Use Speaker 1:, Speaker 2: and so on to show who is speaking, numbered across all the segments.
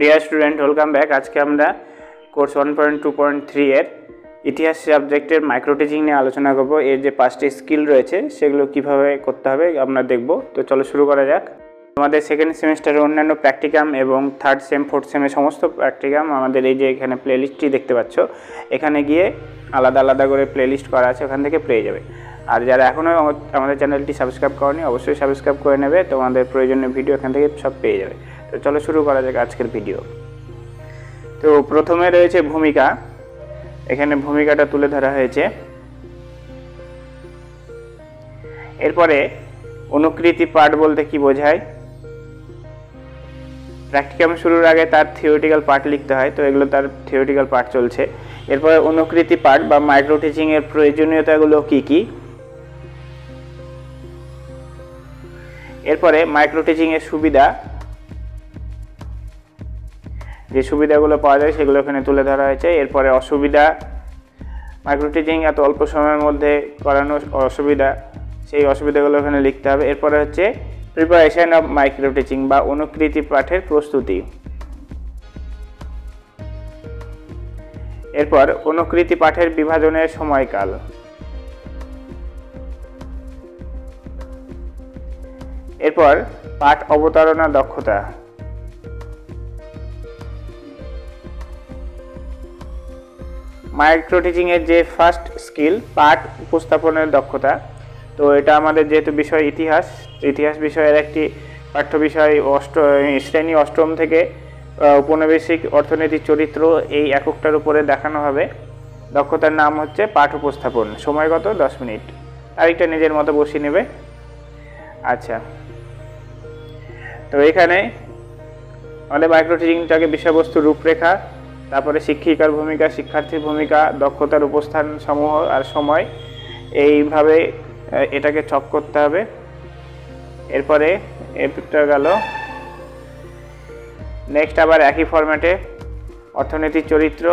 Speaker 1: Dear student, welcome back. আজকে আমরা course 1.2.3 এর ইতিহাস সাবজেক্টের মাইক্রো টিচিং নিয়ে আলোচনা করব। এর যে 5টি স্কিল রয়েছে সেগুলো কিভাবে করতে হবে আমরা দেখব। তো চলো শুরু করা যাক। আমাদের সেকেন্ড সেমিস্টারের অন্যান্য প্র্যাকটিকাম এবং থার্ড সেম ফোর্থ সেমের সমস্ত প্র্যাকটিকাম আমাদের এই যে এখানে প্লেলিস্টটি দেখতে পাচ্ছ, এখানে গিয়ে আলাদা আলাদা করে প্লেলিস্ট করা আছে, ওখান থেকে পেয়ে যাবে। আর যারা এখনও আমাদের চ্যানেলটি সাবস্ক্রাইব করনি অবশ্যই সাবস্ক্রাইব করে নেবে, তোমাদের প্রয়োজনীয় ভিডিও এখান থেকে সব পেয়ে যাবে। তো চলো শুরু করা যাক আজকের ভিডিও। তো প্রথমে রয়েছে ভূমিকা। এখানে ভূমিকাটা তুলে ধরা হয়েছে। এরপরে অনুকৃতি পাঠ বলতে কি বোঝায়। প্র্যাকটিকাম শুরুর আগে তার থিওরিটিক্যাল পার্ট লিখতে হয়, তো এগুলো তার থিওরিটিক্যাল পার্ট চলছে। এরপরে অনুকৃতি পাঠ বা মাইক্রো টিচিং এর প্রয়োজনীয়তাগুলো কি কি। এরপরে মাইক্রো টিচিং এর সুবিধা, যে সুবিধাগুলো পাওয়া যায় সেগুলো এখানে তুলে ধরা হয়েছে। এরপরে অসুবিধা, মাইক্রো টিচিং এত অল্প সময়ের মধ্যে করানোর অসুবিধা, সেই অসুবিধাগুলো এখানে লিখতে হবে। এরপরে হচ্ছে প্রিপারেশন অফ মাইক্রো টিচিং বা অনুকৃতি পাঠের প্রস্তুতি। এরপর অনুকৃতি পাঠের বিভাজনের সময়কাল। এরপর পাঠ অবতারণা দক্ষতা। মাইক্রো টিচিং এর যে ফার্স্ট স্কিল পাঠ উপস্থাপনের দক্ষতা, তো এটা আমাদের যেহেতু বিষয় ইতিহাস বিষয়ের একটি পাঠ্য বিষয় শ্রেণী অষ্টম থেকে উপনিবেশিক অর্থনীতি চরিত্র এই এককটার উপরে দেখানো হবে। দক্ষতার নাম হচ্ছে পাঠ উপস্থাপন। সময় কত? 10 মিনিট। আরেকটা নিজের মতো বসিয়ে নেবে। আচ্ছা, তো এখানে আমাদের মাইক্রো টিচিংটাকে বিষয়বস্তু রূপরেখা, তারপরে শিক্ষিকার ভূমিকা, শিক্ষার্থীর ভূমিকা, দক্ষতার উপস্থান সমূহ আর সময়, এইভাবে এটাকে ছক করতে হবে। এরপরে এটা গেল। নেক্সট আবার একই ফরম্যাটে অর্থনীতির চরিত্র।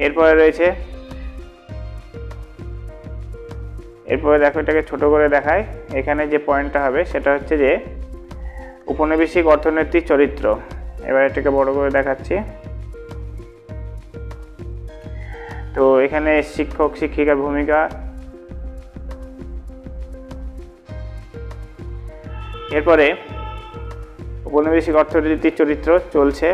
Speaker 1: এরপরে রয়েছে, এরপরে দেখো এটাকে ছোট করে দেখায়। এখানে যে পয়েন্টটা হবে সেটা হচ্ছে যে উপনিবেশিক অর্থনৈতিক চরিত্র। এবার এটাকে বড় করে দেখাচ্ছি। তো এখানে শিক্ষক শিক্ষিকার ভূমিকা। এরপরে উপনিবেশিক অর্থনৈতিক চরিত্র চলছে।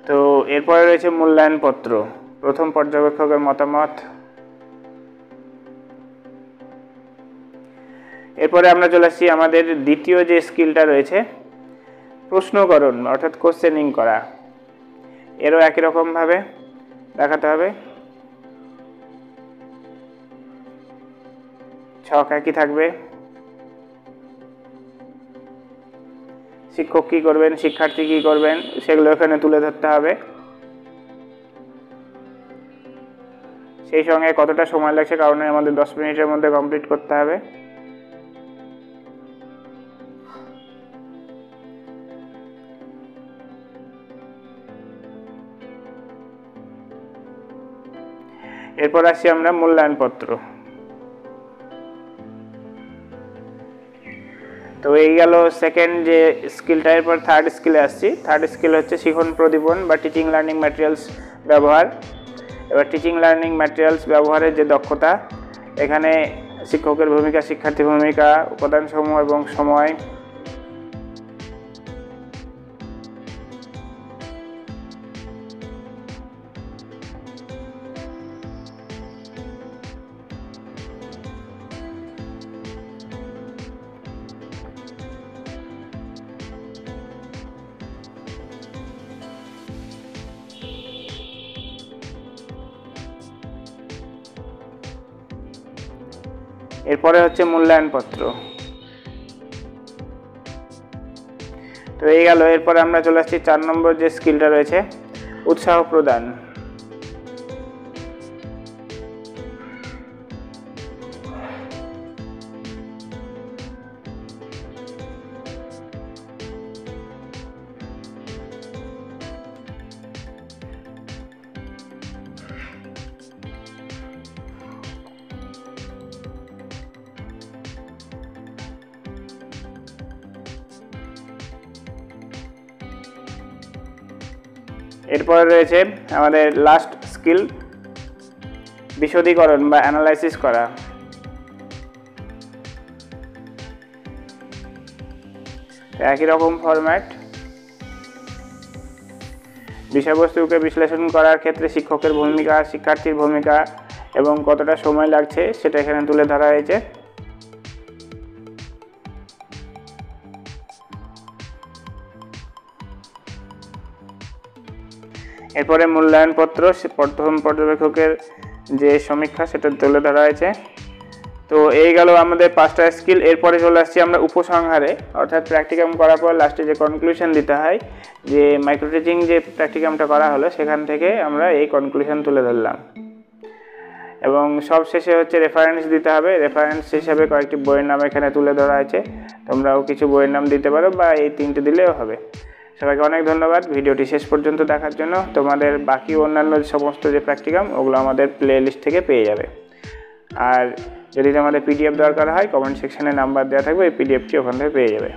Speaker 1: তো এরপরে রয়েছে মূল্যায়ন পত্র, প্রথম পর্যবেক্ষকের মতামত। এরপরে আমরা চলে আসছি আমাদের দ্বিতীয় যে স্কিলটা রয়েছে প্রশ্নকরণ, অর্থাৎ কোশ্চেনিং করা। এরও একই রকম ভাবে দেখাতে হবে। ছক একই থাকবে। শিক্ষক কি করবেন, শিক্ষার্থী কি করবেন, সেগুলো এখানে তুলে ধরতে হবে। সেই সঙ্গে কতটা সময় লাগছে, কারণ আমাদের 10 মিনিটের মধ্যে কমপ্লিট করতে হবে। এরপর আসছি আমরা মূল্যায়ন পত্র। তো এই গেল সেকেন্ড যে স্কিলটা। এরপর থার্ড স্কিলে আসছি। থার্ড স্কিল হচ্ছে শিখন প্রদীপন বা টিচিং লার্নিং ম্যাটেরিয়ালস ব্যবহার। এবার টিচিং লার্নিং ম্যাটেরিয়ালস ব্যবহারের যে দক্ষতা, এখানে শিক্ষকের ভূমিকা, শিক্ষার্থীর ভূমিকা, উপাদানসমূহ এবং সময়। এরপরে হচ্ছে মূল্যায়ন পত্র। তো এই গেল। এরপরে আমরা চলে আসছি 4 নম্বর যে স্কিলটা রয়েছে উৎসাহ প্রদান। এরপরে রয়েছে আমাদের লাস্ট স্কিল, বিশদীকরণ বা অ্যানালাইসিস করা। একই রকম ফরম্যাট, বিষয়বস্তুকে বিশ্লেষণ করার ক্ষেত্রে শিক্ষকের ভূমিকা, শিক্ষার্থীর ভূমিকা এবং কতটা সময় লাগছে সেটা এখানে তুলে ধরা হয়েছে। এরপরে মূল্যায়নপত্র, প্রথম পর্যবেক্ষকের যে সমীক্ষা সেটা তুলে ধরা হয়েছে। তো এই গেল আমাদের 5টা স্কিল। এরপরে চলে আসছি আমরা উপসংহারে, অর্থাৎ প্র্যাকটিকাম করার পর লাস্টে যে কনক্লুশন দিতে হয়, যে মাইক্রো টিচিং যে প্র্যাকটিকামটা করা হলো সেখান থেকে আমরা এই কনক্লুশন তুলে ধরলাম। এবং সব শেষে হচ্ছে রেফারেন্স দিতে হবে। রেফারেন্স হিসাবে কয়েকটি বইয়ের নাম এখানে তুলে ধরা আছে, তোমরাও কিছু বইয়ের নাম দিতে পারো বা এই 3টে দিলেও হবে। সবাইকে অনেক ধন্যবাদ ভিডিওটি শেষ পর্যন্ত দেখার জন্য। তোমাদের বাকি অন্যান্য সমস্ত যে প্র্যাকটিকাম ওগুলো আমাদের প্লে লিস্ট থেকে পেয়ে যাবে। আর যদি তোমাদের পিডিএফ দরকার হয় কমেন্ট সেকশনে নাম্বার দেওয়া থাকবে, এই পিডিএফটি ওখান থেকে পেয়ে যাবে।